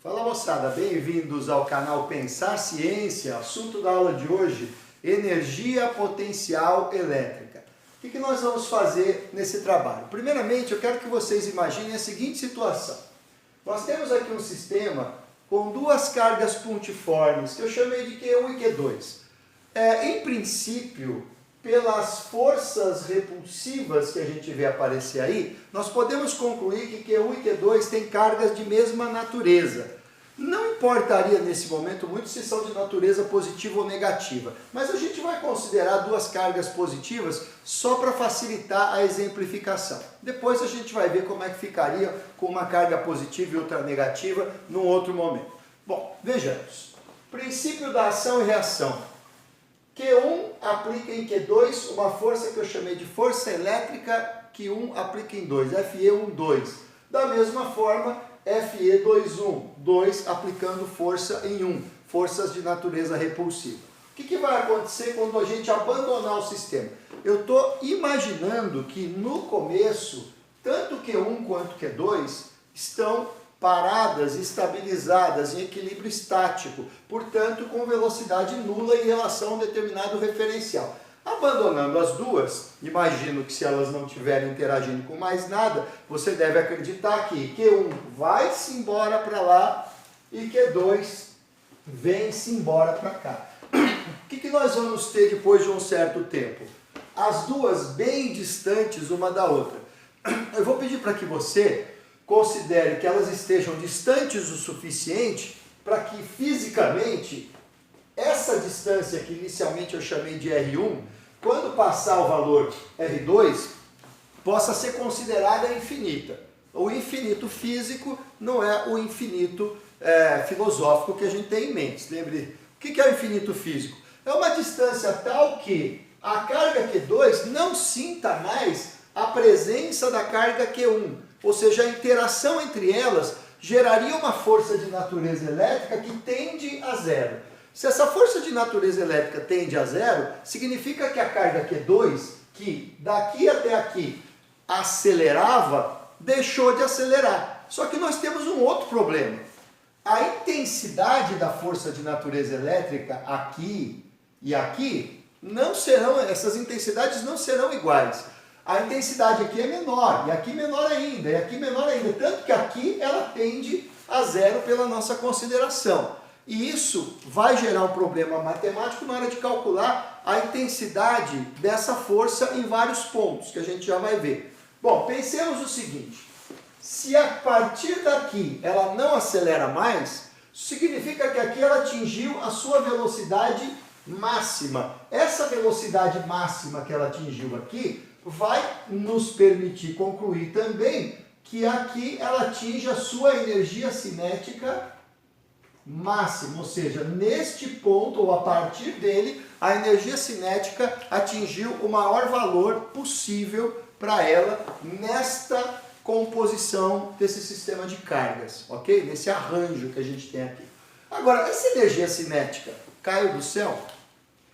Fala moçada, bem-vindos ao canal Pensar Ciência. Assunto da aula de hoje, energia potencial elétrica. O que nós vamos fazer nesse trabalho? Primeiramente, eu quero que vocês imaginem a seguinte situação. Nós temos aqui um sistema com duas cargas pontiformes, que eu chamei de Q1 e Q2. Em princípio, pelas forças repulsivas que a gente vê aparecer aí, nós podemos concluir que Q1 e Q2 têm cargas de mesma natureza. Não importaria nesse momento muito se são de natureza positiva ou negativa, mas a gente vai considerar duas cargas positivas só para facilitar a exemplificação. Depois a gente vai ver como é que ficaria com uma carga positiva e outra negativa num outro momento. Bom, vejamos. Princípio da ação e reação. Q1 aplica em Q2 uma força que eu chamei de força elétrica que 1 aplica em 2, FE12. Da mesma forma, FE21, 2 aplicando força em 1, forças de natureza repulsiva. O que vai acontecer quando a gente abandonar o sistema? Eu estou imaginando que no começo, tanto Q1 quanto Q2 estão paradas, estabilizadas em equilíbrio estático, portanto com velocidade nula em relação a um determinado referencial. Abandonando as duas, imagino que se elas não estiverem interagindo com mais nada, você deve acreditar que Q1 vai-se embora para lá e Q2 vem-se embora para cá. O que nós vamos ter depois de um certo tempo? As duas bem distantes uma da outra. Eu vou pedir para que você considere que elas estejam distantes o suficiente para que fisicamente essa distância que inicialmente eu chamei de R1, quando passar o valor R2, possa ser considerada infinita. O infinito físico não é o infinito filosófico que a gente tem em mente. Lembre, o que é o infinito físico? É uma distância tal que a carga Q2 não sinta mais a presença da carga Q1. Ou seja, a interação entre elas geraria uma força de natureza elétrica que tende a zero. Se essa força de natureza elétrica tende a zero, significa que a carga Q2, que daqui até aqui acelerava, deixou de acelerar. Só que nós temos um outro problema. A intensidade da força de natureza elétrica aqui e aqui, essas intensidades não serão iguais. A intensidade aqui é menor, e aqui menor ainda, e aqui menor ainda. Tanto que aqui ela tende a zero pela nossa consideração. E isso vai gerar um problema matemático na hora de calcular a intensidade dessa força em vários pontos, que a gente já vai ver. Bom, pensemos o seguinte. Se a partir daqui ela não acelera mais, significa que aqui ela atingiu a sua velocidade máxima. Essa velocidade máxima que ela atingiu aqui vai nos permitir concluir também que aqui ela atinge a sua energia cinética máxima, ou seja, neste ponto ou a partir dele, a energia cinética atingiu o maior valor possível para ela nesta composição desse sistema de cargas, ok? Nesse arranjo que a gente tem aqui. Agora, essa energia cinética caiu do céu?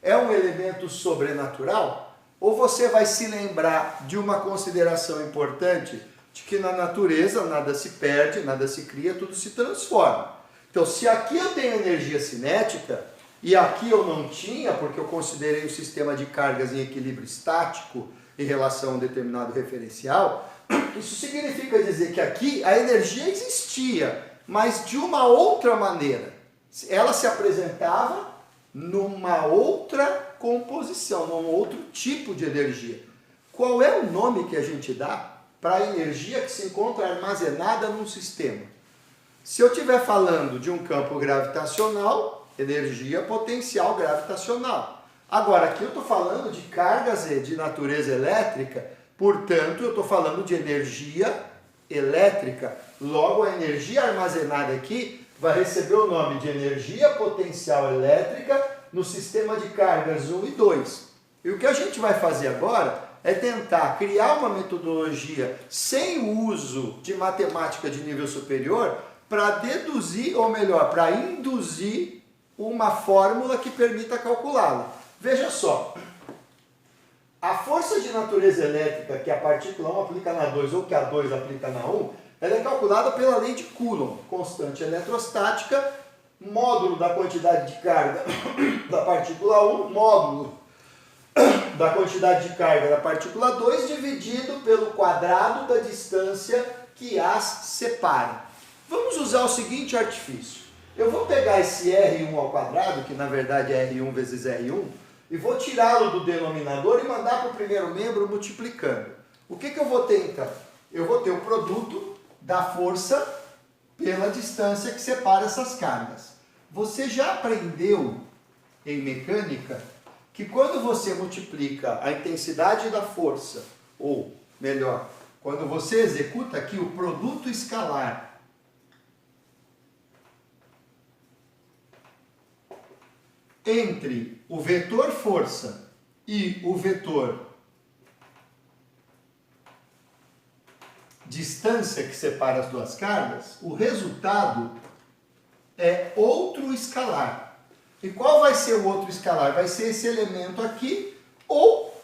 É um elemento sobrenatural? Ou você vai se lembrar de uma consideração importante de que na natureza nada se perde, nada se cria, tudo se transforma. Então, se aqui eu tenho energia cinética e aqui eu não tinha, porque eu considerei o sistema de cargas em equilíbrio estático em relação a um determinado referencial, isso significa dizer que aqui a energia existia, mas de uma outra maneira. Ela se apresentava numa outra composição, num outro tipo de energia. Qual é o nome que a gente dá para a energia que se encontra armazenada num sistema? Se eu estiver falando de um campo gravitacional, energia potencial gravitacional. Agora, aqui eu estou falando de cargas de natureza elétrica, portanto, eu estou falando de energia elétrica. Logo, a energia armazenada aqui vai receber o nome de energia potencial elétrica no sistema de cargas 1 e 2. E o que a gente vai fazer agora é tentar criar uma metodologia sem o uso de matemática de nível superior para deduzir, ou melhor, para induzir uma fórmula que permita calculá-la. Veja só, a força de natureza elétrica que a partícula 1 aplica na 2 ou que a 2 aplica na 1 ela é calculada pela lei de Coulomb, constante eletrostática, módulo da quantidade de carga da partícula 1, módulo da quantidade de carga da partícula 2, dividido pelo quadrado da distância que as separa. Vamos usar o seguinte artifício. Eu vou pegar esse R1 ao quadrado, que na verdade é R1 vezes R1, e vou tirá-lo do denominador e mandar para o primeiro membro multiplicando. O que eu vou ter então? Eu vou ter o produto da força pela distância que separa essas cargas. Você já aprendeu em mecânica que quando você multiplica a intensidade da força, ou melhor, quando você executa aqui o produto escalar entre o vetor força e o vetor distância que separa as duas cargas, o resultado é outro escalar. E qual vai ser o outro escalar? Vai ser esse elemento aqui, ou,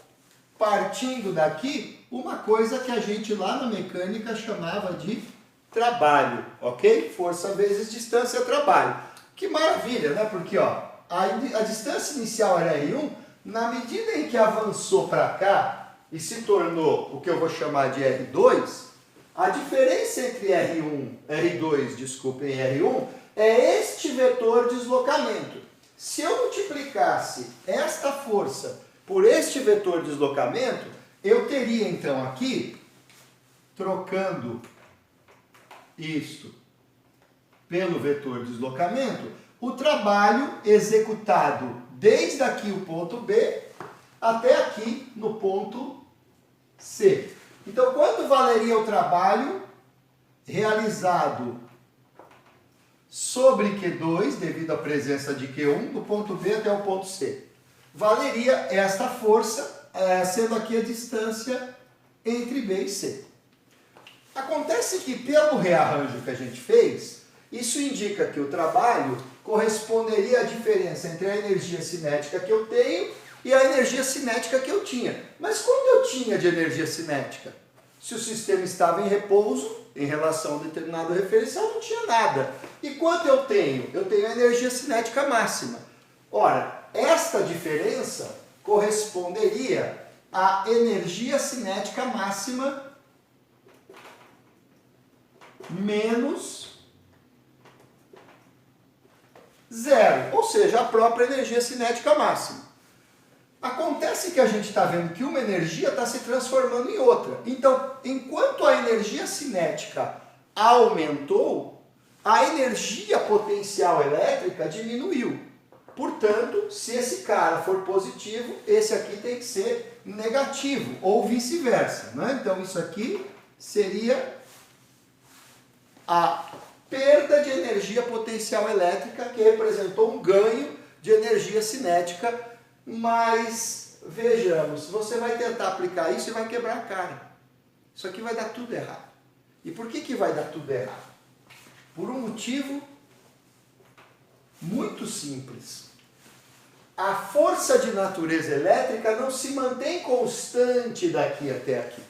partindo daqui, uma coisa que a gente lá na mecânica chamava de trabalho, ok? Força vezes distância é trabalho. Que maravilha, né? Porque ó, a distância inicial era R1, na medida em que avançou para cá e se tornou o que eu vou chamar de R2, a diferença entre R2 e R1 é este vetor de deslocamento. Se eu multiplicasse esta força por este vetor de deslocamento, eu teria então aqui, trocando isto pelo vetor de deslocamento, o trabalho executado desde aqui o ponto B até aqui no ponto C. Então, quanto valeria o trabalho realizado sobre Q2, devido à presença de Q1, do ponto B até o ponto C? Valeria esta força, sendo aqui a distância entre B e C. Acontece que, pelo rearranjo que a gente fez, isso indica que o trabalho corresponderia à diferença entre a energia cinética que eu tenho e a energia cinética que eu tinha. Mas quanto eu tinha de energia cinética? Se o sistema estava em repouso, em relação a um determinado referencial, não tinha nada. E quanto eu tenho? Eu tenho a energia cinética máxima. Ora, esta diferença corresponderia à energia cinética máxima menos zero, ou seja, a própria energia cinética máxima. Acontece que a gente está vendo que uma energia está se transformando em outra. Então, enquanto a energia cinética aumentou, a energia potencial elétrica diminuiu. Portanto, se esse cara for positivo, esse aqui tem que ser negativo, ou vice-versa, né? Então, isso aqui seria a perda de energia potencial elétrica, que representou um ganho de energia cinética, mas vejamos, você vai tentar aplicar isso e vai quebrar a cara. Isso aqui vai dar tudo errado. E por que vai dar tudo errado? Por um motivo muito simples. A força de natureza elétrica não se mantém constante daqui até aqui.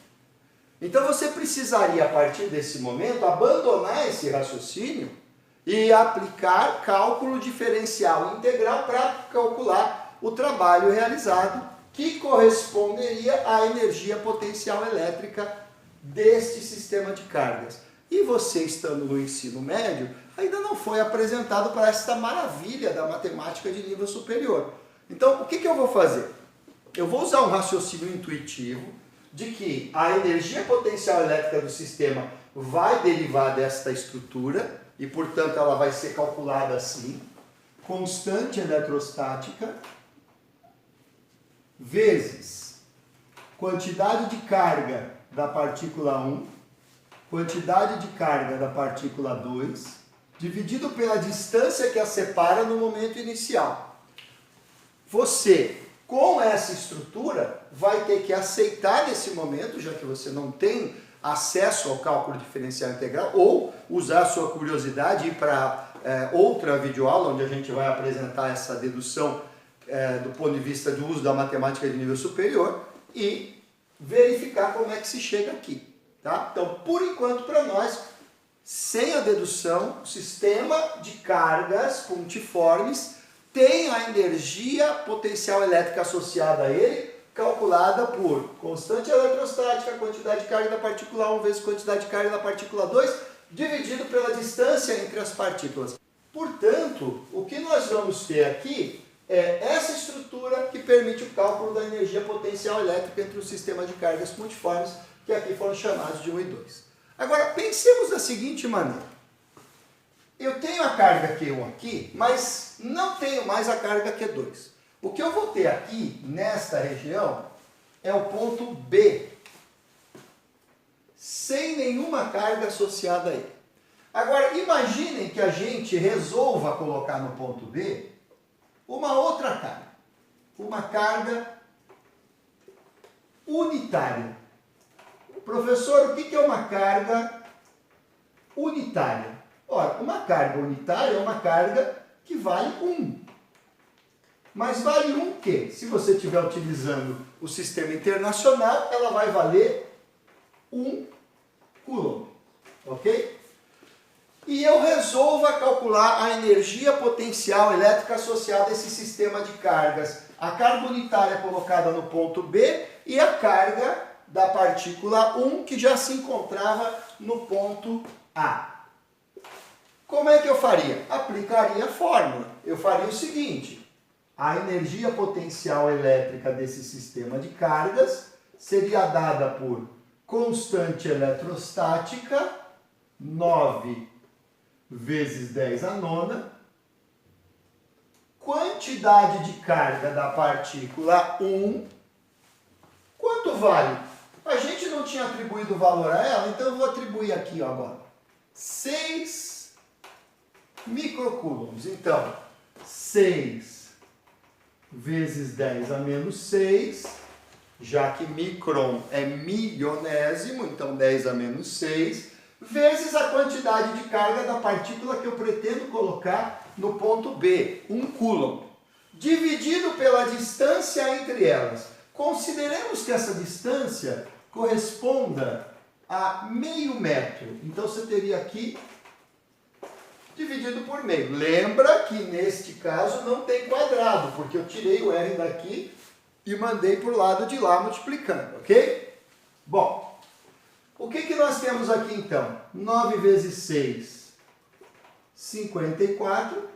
Então você precisaria, a partir desse momento, abandonar esse raciocínio e aplicar cálculo diferencial integral para calcular o trabalho realizado, que corresponderia à energia potencial elétrica deste sistema de cargas. E você, estando no ensino médio, ainda não foi apresentado para esta maravilha da matemática de nível superior. Então, o que eu vou fazer? Eu vou usar um raciocínio intuitivo de que a energia potencial elétrica do sistema vai derivar desta estrutura e, portanto, ela vai ser calculada assim: constante eletrostática vezes quantidade de carga da partícula 1, quantidade de carga da partícula 2, dividido pela distância que a separa no momento inicial. Você, com essa estrutura, vai ter que aceitar nesse momento, já que você não tem acesso ao cálculo diferencial integral, ou usar a sua curiosidade e ir para outra videoaula, onde a gente vai apresentar essa dedução do ponto de vista do uso da matemática de nível superior, e verificar como é que se chega aqui. Tá? Então, por enquanto, para nós, sem a dedução, o sistema de cargas pontiformes tem a energia potencial elétrica associada a ele, calculada por constante eletrostática, quantidade de carga da partícula 1 vezes quantidade de carga da partícula 2, dividido pela distância entre as partículas. Portanto, o que nós vamos ter aqui é essa estrutura que permite o cálculo da energia potencial elétrica entre o sistema de cargas pontiformes, que aqui foram chamados de 1 e 2. Agora, pensemos da seguinte maneira. Eu tenho a carga Q1 aqui, mas não tenho mais a carga Q2. O que eu vou ter aqui, nesta região, é o ponto B, sem nenhuma carga associada a ele. Agora, imaginem que a gente resolva colocar no ponto B uma outra carga. Uma carga unitária. Professor, o que é uma carga unitária? Ora, uma carga unitária é uma carga que vale 1. Mas vale 1 que, se você estiver utilizando o sistema internacional, ela vai valer 1 coulomb. Ok? E eu resolvo calcular a energia potencial elétrica associada a esse sistema de cargas. A carga unitária colocada no ponto B e a carga da partícula 1 que já se encontrava no ponto A. Como é que eu faria? Aplicaria a fórmula. Eu faria o seguinte: a energia potencial elétrica desse sistema de cargas seria dada por constante eletrostática, 9 vezes 10 a nona, quantidade de carga da partícula 1, quanto vale? A gente não tinha atribuído valor a ela, então eu vou atribuir aqui ó, agora. 6 microcoulombs. Então, 6 vezes 10 a menos 6, já que micron é milionésimo, então 10 a menos 6, vezes a quantidade de carga da partícula que eu pretendo colocar no ponto B, 1 coulomb, dividido pela distância entre elas. Consideremos que essa distância corresponda a meio metro. Então você teria aqui dividido por meio. Lembra que neste caso não tem quadrado, porque eu tirei o R daqui e mandei para o lado de lá multiplicando, ok? Bom, o que nós temos aqui então? 9 vezes 6, 54.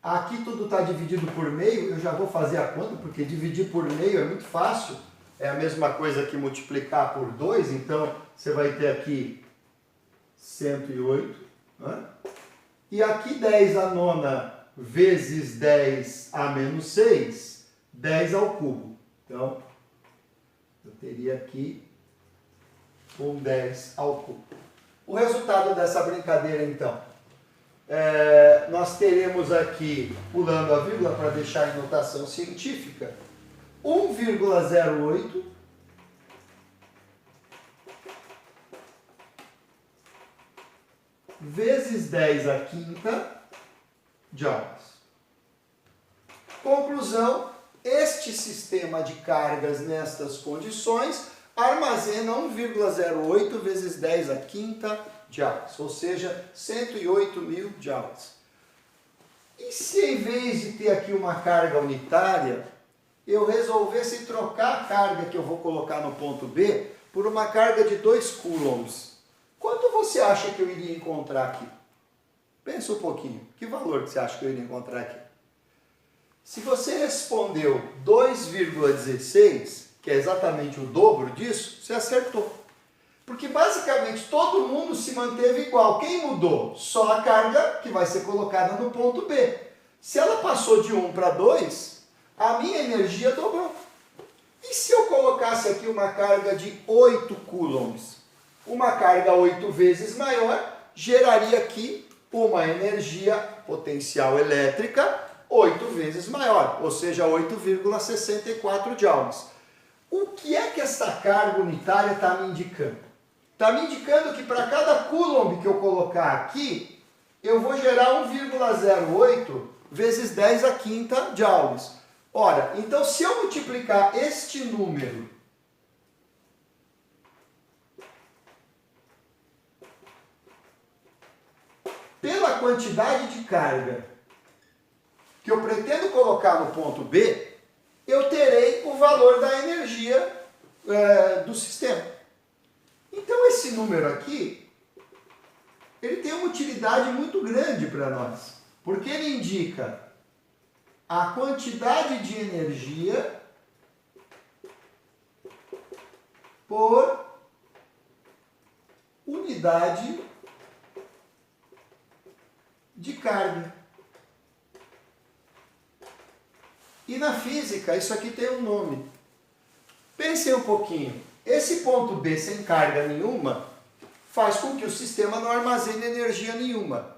Aqui tudo está dividido por meio, eu já vou fazer a conta, porque dividir por meio é muito fácil. É a mesma coisa que multiplicar por 2, então você vai ter aqui 108. Né? E aqui 10 a nona vezes 10 a menos 6, 10 ao cubo. Então, eu teria aqui um 10 ao cubo. O resultado dessa brincadeira, então, nós teremos aqui, pulando a vírgula para deixar em notação científica, 1,08 vezes 10 a quinta joules. Conclusão, este sistema de cargas nestas condições armazena 1,08 vezes 10 a quinta joules, ou seja, 108.000 joules. E se em vez de ter aqui uma carga unitária, eu resolvesse trocar a carga que eu vou colocar no ponto B por uma carga de 2 coulombs, quanto você acha que eu iria encontrar aqui? Pensa um pouquinho, que valor que você acha que eu iria encontrar aqui? Se você respondeu 2,16, que é exatamente o dobro disso, você acertou. Porque basicamente todo mundo se manteve igual. Quem mudou? Só a carga que vai ser colocada no ponto B. Se ela passou de 1 para 2, a minha energia dobrou. E se eu colocasse aqui uma carga de 8 coulombs? Uma carga 8 vezes maior geraria aqui uma energia potencial elétrica 8 vezes maior, ou seja, 8,64 joules. O que é que essa carga unitária está me indicando? Está me indicando que para cada coulomb que eu colocar aqui, eu vou gerar 1,08 vezes 10 a quinta joules. Ora, então se eu multiplicar este número pela quantidade de carga que eu pretendo colocar no ponto B, eu terei o valor da energia do sistema. Então esse número aqui, ele tem uma utilidade muito grande para nós, porque ele indica a quantidade de energia por unidade de carga. E na física, isso aqui tem um nome. Pensem um pouquinho. Esse ponto B sem carga nenhuma faz com que o sistema não armazene energia nenhuma.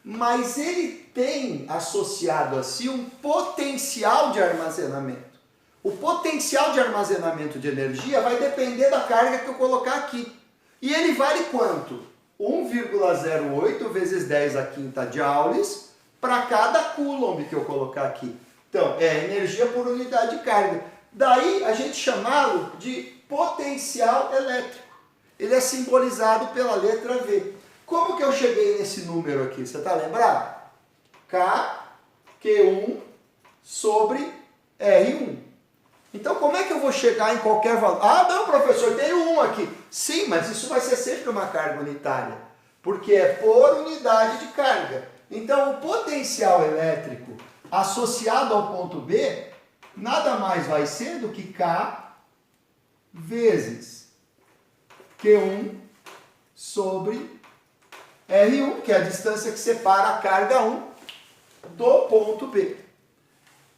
Mas ele tem associado a si um potencial de armazenamento. O potencial de armazenamento de energia vai depender da carga que eu colocar aqui. E ele vale quanto? 1,08 vezes 10 a quinta joules para cada coulomb que eu colocar aqui. Então, é energia por unidade de carga. Daí a gente chamá-lo de potencial elétrico. Ele é simbolizado pela letra V. Como que eu cheguei nesse número aqui? Você está lembrado? K, Q1 sobre R1. Então, como é que eu vou chegar em qualquer valor? Ah, não, professor, tem um aqui. Sim, mas isso vai ser sempre uma carga unitária, porque é por unidade de carga. Então, o potencial elétrico associado ao ponto B, nada mais vai ser do que K vezes Q1 sobre R1, que é a distância que separa a carga 1 do ponto B.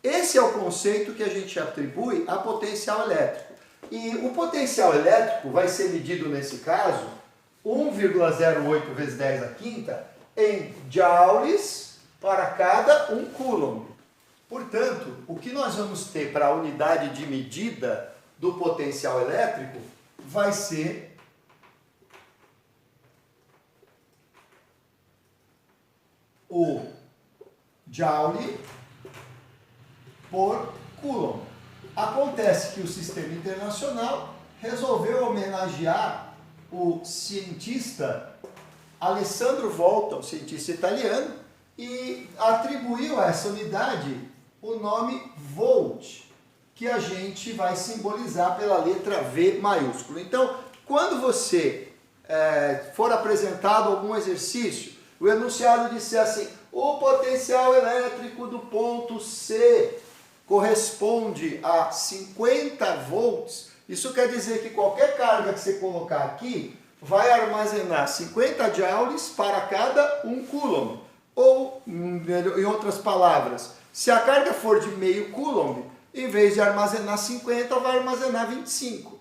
Esse é o conceito que a gente atribui a potencial elétrico. E o potencial elétrico vai ser medido, nesse caso, 1,08 vezes 10 a quinta em joules para cada 1 coulomb. Portanto, o que nós vamos ter para a unidade de medida do potencial elétrico vai ser o joule por coulomb. Acontece que o sistema internacional resolveu homenagear o cientista Alessandro Volta, um cientista italiano, e atribuiu a essa unidade o nome volt, que a gente vai simbolizar pela letra V maiúscula. Então, quando você for apresentado algum exercício, o enunciado disser assim: o potencial elétrico do ponto C corresponde a 50 volts, isso quer dizer que qualquer carga que você colocar aqui vai armazenar 50 joules para cada 1 coulomb. Ou, em outras palavras, se a carga for de meio coulomb, em vez de armazenar 50, vai armazenar 25.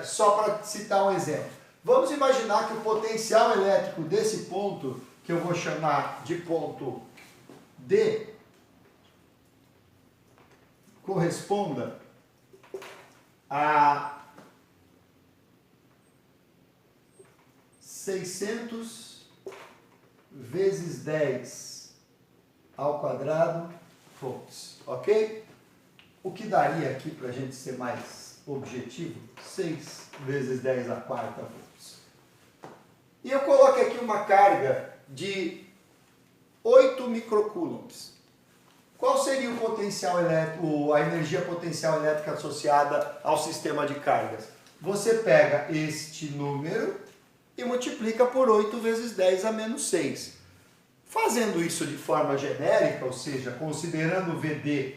Só para citar um exemplo. Vamos imaginar que o potencial elétrico desse ponto, que eu vou chamar de ponto D, corresponda a 600 vezes 10 ao quadrado volts, ok? O que daria aqui, para a gente ser mais objetivo, 6 vezes 10 a quarta volts. E eu coloco aqui uma carga de 8 microcoulombs. Qual seria o potencial elétrico, a energia potencial elétrica associada ao sistema de cargas? Você pega este número e multiplica por 8 vezes 10 a menos 6. Fazendo isso de forma genérica, ou seja, considerando o VD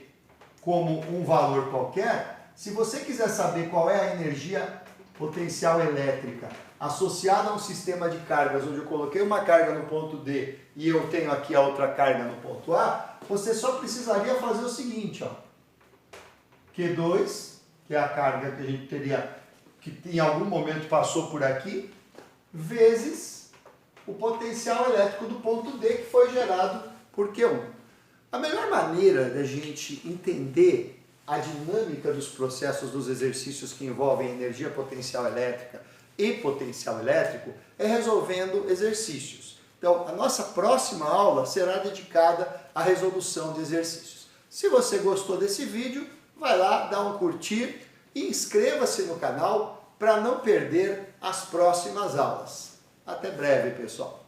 como um valor qualquer, se você quiser saber qual é a energia potencial elétrica associada a um sistema de cargas, onde eu coloquei uma carga no ponto D e eu tenho aqui a outra carga no ponto A, você só precisaria fazer o seguinte, ó. Q2, que é a carga que a gente teria, que em algum momento passou por aqui, vezes o potencial elétrico do ponto D, que foi gerado por Q1. A melhor maneira da gente entender a dinâmica dos processos dos exercícios que envolvem energia potencial elétrica e potencial elétrico é resolvendo exercícios. Então, a nossa próxima aula será dedicada à resolução de exercícios. Se você gostou desse vídeo, vai lá, dá um curtir e inscreva-se no canal para não perder as próximas aulas. Até breve, pessoal!